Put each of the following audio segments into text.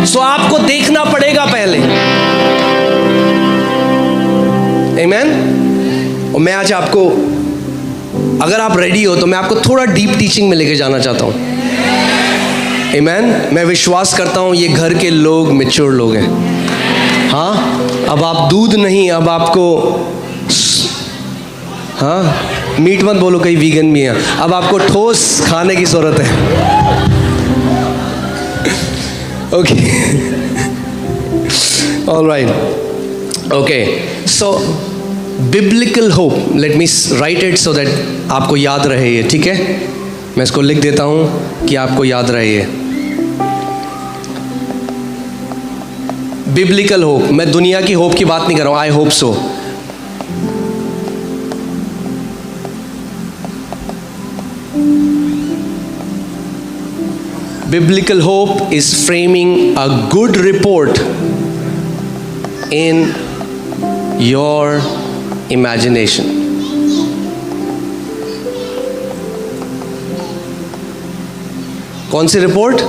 सो आपको देखना पड़ेगा पहले। आमीन। और मैं आज आपको, अगर आप रेडी हो तो मैं आपको थोड़ा डीप टीचिंग में लेके जाना चाहता हूँ। आमीन। मैं विश्वास करता हूँ ये घर के लोग मैच्योर लोग हैं। हाँ, अब आप दूध नहीं, अब आपको, हाँ मीट मत बोलो, कई वीगन भी हैं, अब आपको ठोस खाने की ज़रूरत है। Okay, all right, okay. So biblical hope, let me right it so that आपको याद रहे ये, ठीक है? मैं इसको लिख देता हूँ कि आपको याद रहे ये। बिब्लिकल होप, मैं दुनिया की होप की बात नहीं कर रहा हूँ, I hope so. Biblical hope is framing a good report in your imagination. कौन सी रिपोर्ट?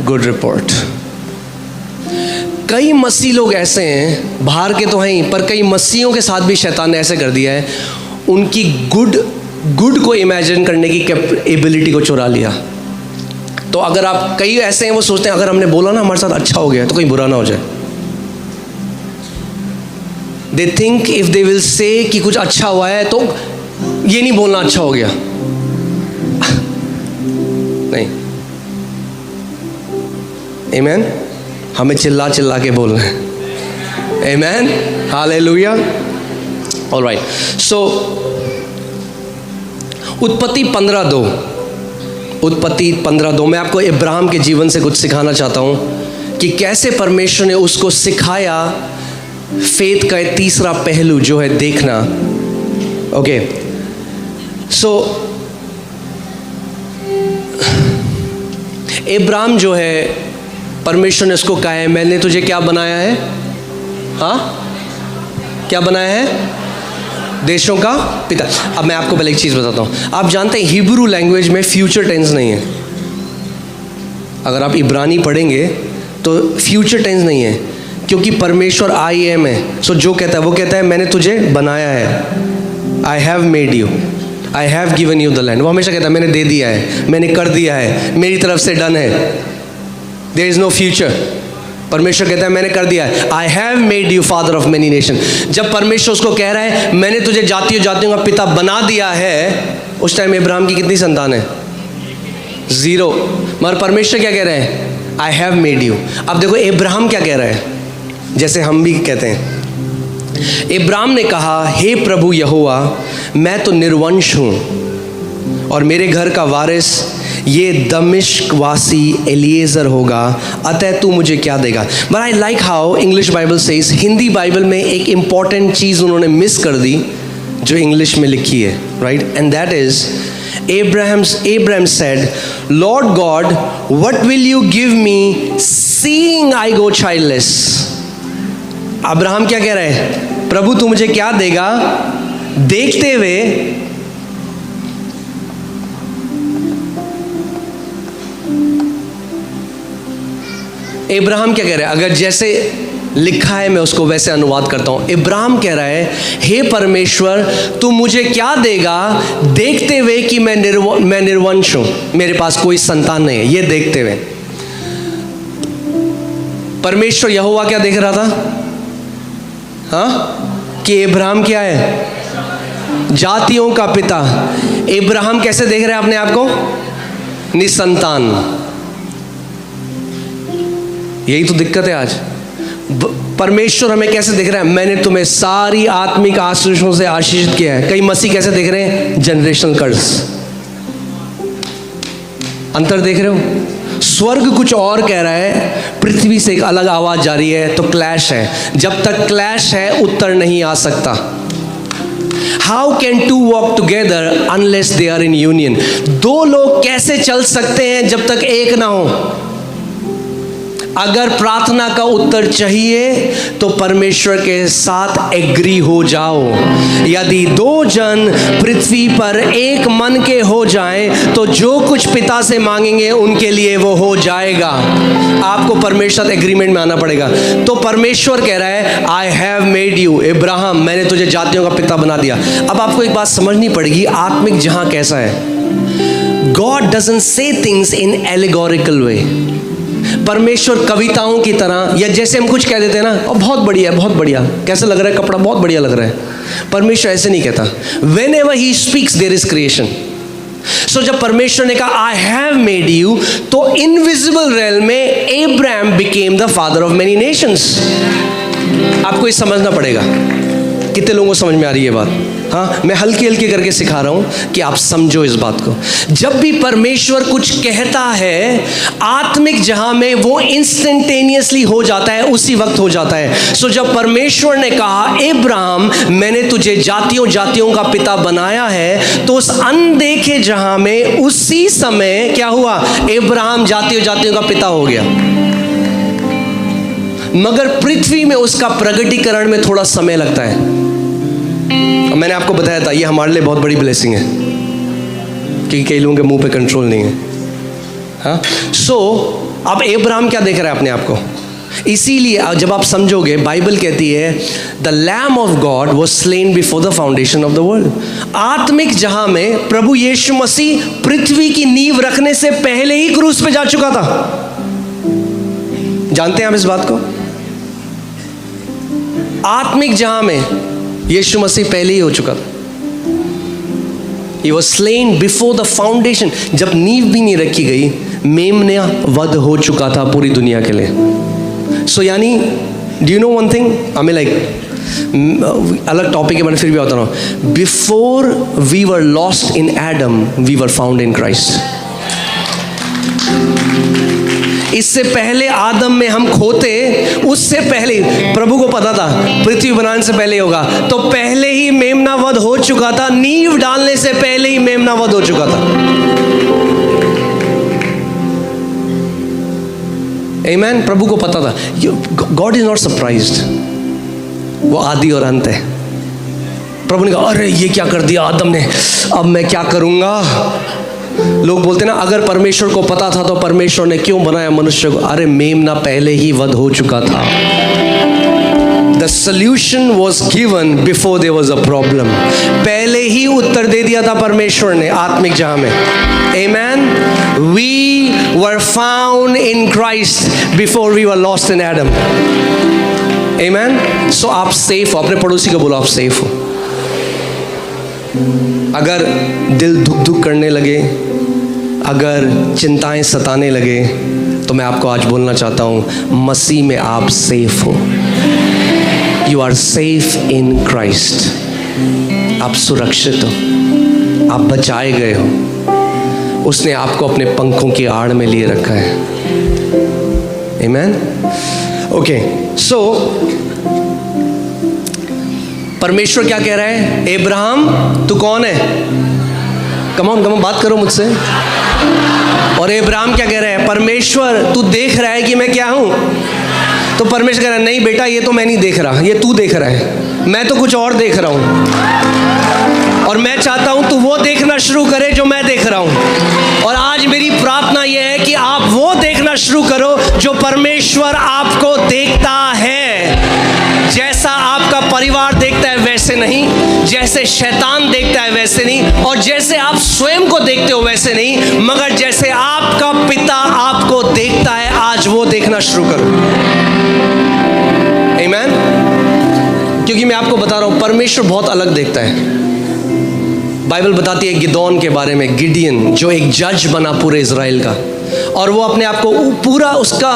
Good report. कई मसीह लोग ऐसे हैं, बाहर के तो हैं ही, पर कई मसीहों के साथ भी शैतान ने ऐसे कर दिया है, उनकी गुड को इमेजिन करने की एबिलिटी को चुरा लिया। तो अगर आप, कई ऐसे हैं वो सोचते हैं अगर हमने बोला ना हमारे साथ अच्छा हो गया तो कहीं बुरा ना हो जाए। They think if they will say कि कुछ अच्छा हुआ है तो ये नहीं बोलना अच्छा हो गया। नहीं, आमीन। हमें चिल्ला चिल्ला के बोलना है, आमीन, हालेलुया। ऑलराइट, सो उत्पत्ति 15:2 मैं आपको इब्राहिम के जीवन से कुछ सिखाना चाहता हूँ कि कैसे परमेश्वर ने उसको सिखाया फेथ का तीसरा पहलू जो है देखना। ओके, सो इब्राहिम जो है, परमेश्वर ने उसको कहा है मैंने तुझे क्या बनाया है? हाँ, क्या बनाया है? देशों का पिता। अब मैं आपको पहले एक चीज़ बताता हूँ। आप जानते हैं हिब्रू लैंग्वेज में फ्यूचर टेंस नहीं है। अगर आप इब्रानी पढ़ेंगे तो फ्यूचर टेंस नहीं है, क्योंकि परमेश्वर आई एम है। सो जो कहता है वो कहता है मैंने तुझे बनाया है, I have made you, I have given you the land. वो हमेशा कहता है मैंने दे दिया है, मैंने कर दिया है, मेरी तरफ से डन है, देयर इज़ नो फ्यूचर। परमेश्वर कहता है मैंने कर दिया है, I have made you father of many nation. जब परमेश्वर उसको कह रहा है मैंने तुझे जातियों का पिता बना दिया है, उस टाइम इब्राहिम की कितनी संतान है? 0। मगर परमेश्वर क्या कह रहे हैं? I have made you. अब देखो इब्राहिम क्या कह रहा है, जैसे हम भी कहते हैं। इब्राहिम ने कहा हे प्रभु यहोवा, मैं तो निर्वंश हूँ और मेरे घर का वारिस ये दमिश्क वासी एलिएजर होगा, अतः तू मुझे क्या देगा? But I like how English Bible says, Hindi Bible में एक इंपॉर्टेंट चीज़ उन्होंने मिस कर दी जो इंग्लिश में लिखी है, right? And that is Abraham said, Lord God, what will you give me seeing I go childless? Abraham क्या कह रहे हैं? प्रभु तू मुझे क्या देगा देखते हुए इब्राहिम क्या कह रहा है? अगर जैसे लिखा है मैं उसको वैसे अनुवाद करता हूँ। इब्राहिम कह रहा है हे परमेश्वर तू मुझे क्या देगा देखते हुए कि मैं निर्वंश हूँ, मेरे पास कोई संतान नहीं है, ये देखते हुए। परमेश्वर यहोवा क्या देख रहा था? हाँ, कि इब्राहिम क्या है? जातियों का पिता। इब्राहिम कैसे देख रहे हैं अपने आप को? निसंतान। यही तो दिक्कत है आज। परमेश्वर हमें कैसे देख रहा है? मैंने तुम्हें सारी आत्मिक आशीषों से आशीषित किया है। कई मसीह कैसे देख रहे हैं? जनरेशनल कर्ज। अंतर देख रहे हो? स्वर्ग कुछ और कह रहा है, पृथ्वी से एक अलग आवाज जा रही है, तो क्लैश है। जब तक क्लैश है उत्तर नहीं आ सकता। How can to walk together unless they are in union? दो लोग कैसे चल सकते हैं जब तक एक ना हो? अगर प्रार्थना का उत्तर चाहिए तो परमेश्वर के साथ एग्री हो जाओ। यदि दो जन पृथ्वी पर एक मन के हो जाएं तो जो कुछ पिता से मांगेंगे उनके लिए वो हो जाएगा। आपको परमेश्वर एग्रीमेंट में आना पड़ेगा। तो परमेश्वर कह रहा है I have made you Ibrahim, मैंने तुझे जातियों का पिता बना दिया। अब आपको एक बात समझनी पड़ेगी, आत्मिक जहां कैसा है। God doesn't say things in allegorical way। परमेश्वर कविताओं की तरह, या जैसे हम कुछ कह देते हैं ना, और बहुत बढ़िया बहुत बढ़िया, कैसा लग रहा है कपड़ा, बहुत बढ़िया लग रहा है। परमेश्वर ऐसे नहीं कहता। Whenever he speaks there is creation। So जब परमेश्वर ने कहा I have made you, तो इनविजिबल रेल में Abraham became the father of many nations। आपको ये समझना पड़ेगा। कितने लोगों को समझ में आ रही है बात? हाँ, मैं हल्की हल्की करके सिखा रहा हूं कि आप समझो इस बात को। जब भी परमेश्वर कुछ कहता है आत्मिक जहां में, वो इंस्टेंटेनियसली हो जाता है, उसी वक्त हो जाता है। सो जब परमेश्वर ने कहा इब्राहिम मैंने तुझे जातियों जातियों का पिता बनाया है, तो उस अनदेखे जहां में उसी समय क्या हुआ, इब्राहिम जातियों जातियों का पिता हो गया। मगर पृथ्वी में उसका प्रगटीकरण में थोड़ा समय लगता है। मैंने आपको बताया था ये हमारे लिए बहुत बड़ी ब्लेसिंग है, क्योंकि कई लोगों के मुंह पे कंट्रोल नहीं है। हाँ, सो अब इब्राहिम क्या देख रहा है अपने आप को? इसीलिए जब आप समझोगे, बाइबल कहती है the lamb of God was slain before the foundation of the world. आत्मिक जहां में प्रभु यीशु मसीह पृथ्वी की नींव रखने से पहले ही क्रूस पे जा चुका था। जानते हैं आप इस बात को? आत्मिक जहां में यीशु मसीह पहले ही हो चुका था। He was slain before the foundation। जब नींव भी नहीं रखी गई, मेमना वध हो चुका था पूरी दुनिया के लिए। सो यानी do you know one thing, हमें अलग टॉपिक है, मैंने फिर भी बता रहा हूं। Before we were lost in Adam we were found in Christ. इससे पहले आदम में हम खोते, उससे पहले प्रभु को पता था पृथ्वी बनाने से पहले होगा, तो पहले ही मेमना वध हो चुका था। नींव डालने से पहले ही मेमना वध हो चुका था। आमीन। प्रभु को पता था। गॉड इज नॉट सरप्राइज्ड, वो आदि और अंत है। प्रभु ने कहा अरे ये क्या कर दिया आदम ने, अब मैं क्या करूंगा। लोग बोलते ना अगर परमेश्वर को पता था तो परमेश्वर ने क्यों बनाया मनुष्य को। अरे मेमना पहले ही वध हो चुका था। The solution was given before there was a problem। पहले ही उत्तर दे दिया था परमेश्वर ने आत्मिक जहां में। Amen। We were found in Christ before we were lost in Adam। Amen। So आप सेफ हो। अपने पड़ोसी को बोलो आप सेफ हो। अगर दिल धुक धुक करने लगे, अगर चिंताएं सताने लगे, तो मैं आपको आज बोलना चाहता हूं मसीह में आप सेफ हो। You are safe in Christ. आप सुरक्षित हो, आप बचाए गए हो। उसने आपको अपने पंखों की आड़ में लिए रखा है। आमीन। ओके, सो परमेश्वर क्या कह रहा है? इब्राहिम तू कौन है? कम ऑन बात करो मुझसे। और इब्राहिम क्या कह रहा है? परमेश्वर तू देख रहा है कि मैं क्या हूं? तो परमेश्वर कह रहा है नहीं बेटा ये तो मैं नहीं देख रहा, ये तू देख रहा है, मैं तो कुछ और देख रहा हूं। और मैं चाहता हूं तू वो देखना शुरू करे जो मैं देख रहा हूं। और आज मेरी प्रार्थना यह है कि आप वो देखना शुरू करो जो परमेश्वर आपको देखता है। जैसा आपका परिवार देखता है वैसे नहीं, जैसे शैतान देखता है वैसे नहीं, और जैसे आप स्वयं को देखते हो वैसे नहीं, मगर जैसे आपका पिता आपको देखता है। आज वो देखना शुरू करो। आमीन। क्योंकि मैं आपको बता रहा हूं परमेश्वर बहुत अलग देखता है। बाइबल बताती है गिदोन के बारे में, गिडियन जो एक जज बना पूरे इज़राइल का, और वो अपने आप को पूरा उसका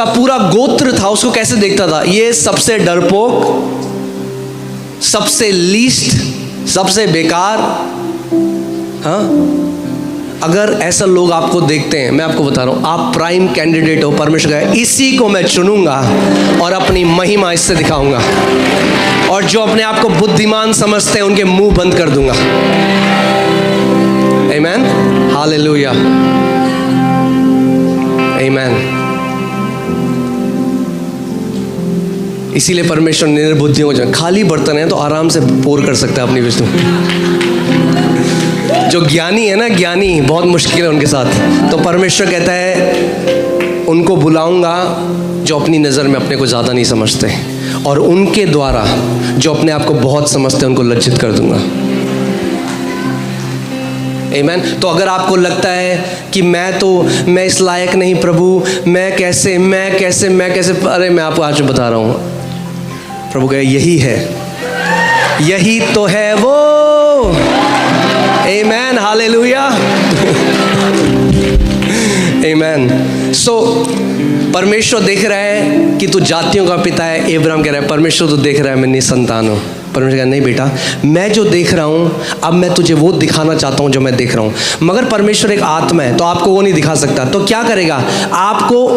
पूरा गोत्र था उसको कैसे देखता था? ये सबसे डरपोक, सबसे लीस्ट, सबसे बेकार। हाँ, अगर ऐसा लोग आपको देखते हैं, मैं आपको बता रहा हूं आप प्राइम कैंडिडेट हो। परमेश्वर का इसी को मैं चुनूंगा और अपनी महिमा इससे दिखाऊंगा, और जो अपने आप को बुद्धिमान समझते हैं उनके मुंह बंद कर दूंगा। आमीन। हालेलुया। इसीलिए परमेश्वर निर्बुद्धियों को जान, खाली बर्तन है तो आराम से पोर कर सकता है अपनी विष्णु। जो ज्ञानी है ना, ज्ञानी बहुत मुश्किल है उनके साथ। तो परमेश्वर कहता है उनको बुलाऊंगा जो अपनी नज़र में अपने को ज़्यादा नहीं समझते, और उनके द्वारा जो अपने आप को बहुत समझते हैं उनको लज्जित कर दूंगा। आमीन। तो अगर आपको लगता है कि मैं इस लायक नहीं प्रभु, मैं कैसे, अरे मैं आपको आज बता रहा हूँ, प्रभु कहे यही है, यही तो है वो। आमीन, हालेलुया। आमीन। सो परमेश्वर देख रहा है कि तू जातियों का पिता है। अब्राहम कह रहा है परमेश्वर तो देख रहा है मैं निसंतान हूँ। परमेश्वर कह नहीं बेटा, मैं जो देख रहा हूँ अब मैं तुझे वो दिखाना चाहता हूँ जो मैं देख रहा हूँ। मगर परमेश्वर एक आत्मा है तो आपको वो नहीं दिखा सकता। तो क्या करेगा, आपको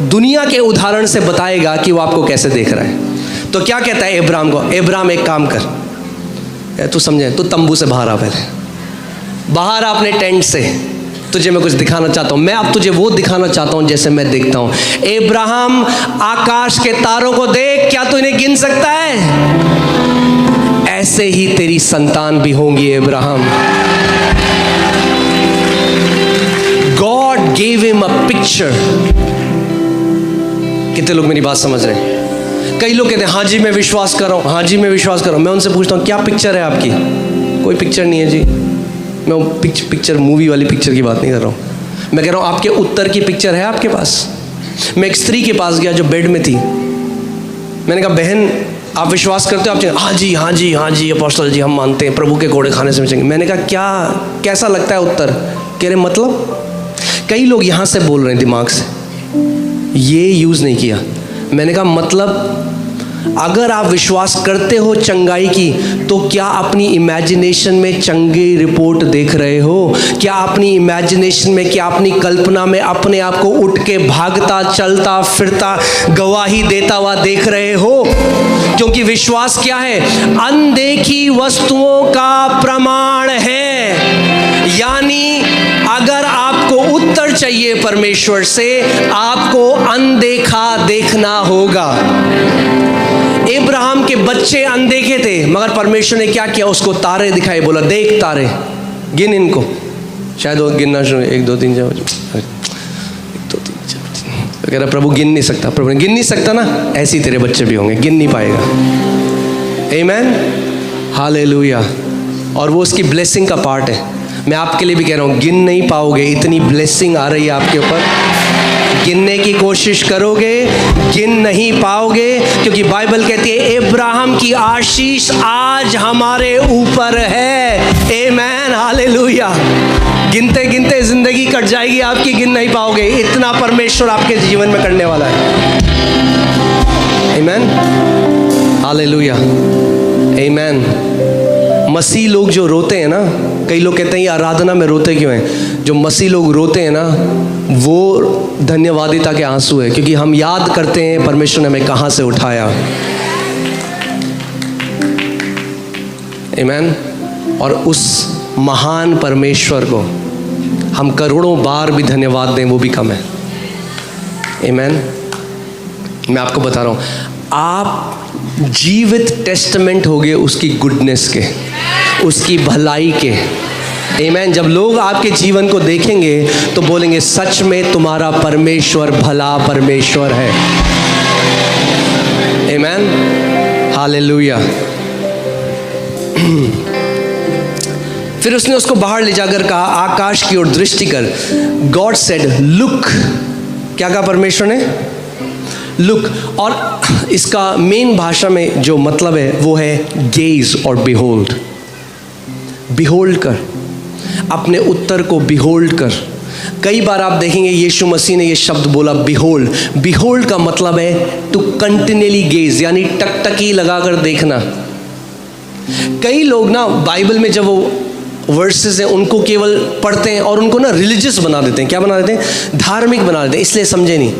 दुनिया के उदाहरण से बताएगा कि वो आपको कैसे देख रहा है। तो क्या कहता है अब्राहम को, अब्राहम एक काम कर, तू समझे, तू तंबू से बाहर आ, पहले बाहर आ अपने टेंट से, तुझे मैं कुछ दिखाना चाहता हूँ। मैं अब तुझे वो दिखाना चाहता हूँ जैसे मैं देखता हूँ। अब्राहम आकाश के तारों को देख, क्या तू इन्हें गिन सकता है? ऐसे ही तेरी संतान भी होंगी Abraham. God gave him a picture. कितने लोग मेरी बात समझ रहे हैं? कई लोग कहते हैं हाँ जी मैं विश्वास कर रहा हूँ, हाँ जी मैं विश्वास कर रहा हूँ। मैं उनसे पूछता हूँ क्या पिक्चर है आपकी? कोई पिक्चर नहीं है जी। मैं पिक्चर मूवी वाली पिक्चर की बात नहीं कर रहा हूँ। मैं कह रहा हूँ आपके उत्तर की पिक्चर है आपके पास? मैं एक स्त्री के पास गया जो बेड में थी। मैंने कहा बहन आप विश्वास करते हो? आप हाँ जी हाँ जी हाँ जी अपोस्टल जी हम मानते हैं, प्रभु के घोड़े खाने से बचेंगे। मैंने कहा क्या, कैसा लगता है उत्तर? कह रहे मतलब? कई लोग यहाँ से बोल रहे हैं दिमाग से, ये यूज़ नहीं किया। मैंने कहा मतलब अगर आप विश्वास करते हो चंगाई की तो क्या अपनी इमेजिनेशन में चंगी रिपोर्ट देख रहे हो? क्या अपनी इमेजिनेशन में, क्या अपनी कल्पना में अपने आप को उठ के भागता चलता फिरता गवाही देता हुआ देख रहे हो? क्योंकि विश्वास क्या है? अनदेखी वस्तुओं का प्रमाण है। यानी अगर आपको उत्तर चाहिए परमेश्वर से, आपको अनदेखा देखना होगा। अब्राहम के बच्चे अनदेखे थे, मगर परमेश्वर ने क्या किया? उसको तारे दिखाए, बोला देख तारे, गिन इनको। शायद वो गिनना शुरू, 1 2 3 4 1 2 3 4। कह रहा प्रभु गिन नहीं सकता। प्रभु ने गिन नहीं सकता ना, ऐसे ही तेरे बच्चे भी होंगे, गिन नहीं पाएगा। आमीन, हालेलुया। और वो उसकी ब्लेसिंग का पार्ट है। मैं आपके लिए भी कह रहा हूँ, गिन नहीं पाओगे, इतनी ब्लेसिंग आ रही है आपके ऊपर। गिनने की कोशिश करोगे, गिन नहीं पाओगे, क्योंकि बाइबल कहती है अब्राहम की आशीष आज हमारे ऊपर है। आमीन, हालेलुया। गिनते गिनते जिंदगी कट जाएगी आपकी, गिन नहीं पाओगे, इतना परमेश्वर आपके जीवन में करने वाला है। आमीन, हालेलुया, आमीन। मसीह लोग जो रोते हैं ना, कई लोग कहते हैं ये आराधना में रोते क्यों हैं? जो मसीह लोग रोते हैं ना, वो धन्यवादिता के आंसू है, क्योंकि हम याद करते हैं परमेश्वर ने हमें कहाँ से उठाया। आमीन। और उस महान परमेश्वर को हम करोड़ों बार भी धन्यवाद दें वो भी कम है। आमीन। मैं आपको बता रहा हूँ, आप जीवित टेस्टमेंट होगे उसकी गुडनेस के, उसकी भलाई के। आमीन। जब लोग आपके जीवन को देखेंगे तो बोलेंगे सच में तुम्हारा परमेश्वर भला परमेश्वर है। आमीन, हालेलुया। फिर उसने उसको बाहर ले जाकर कहा आकाश की ओर दृष्टि कर। God said look. क्या कहा परमेश्वर ने? लुक। और इसका मेन भाषा में जो मतलब है वो है गेज और बिहोल्ड। बिहोल्ड कर, अपने उत्तर को बिहोल्ड कर। कई बार आप देखेंगे यीशु मसीह ने ये शब्द बोला बिहोल्ड। बिहोल्ड का मतलब है टू कंटिन्यूअली गेज, यानी टकटकी लगाकर देखना। कई लोग ना बाइबल में जब वो वर्सेस हैं उनको केवल पढ़ते हैं और उनको ना रिलीजियस बना देते हैं। क्या बना देते हैं? धार्मिक बना देते हैं। इसलिए समझे नहीं,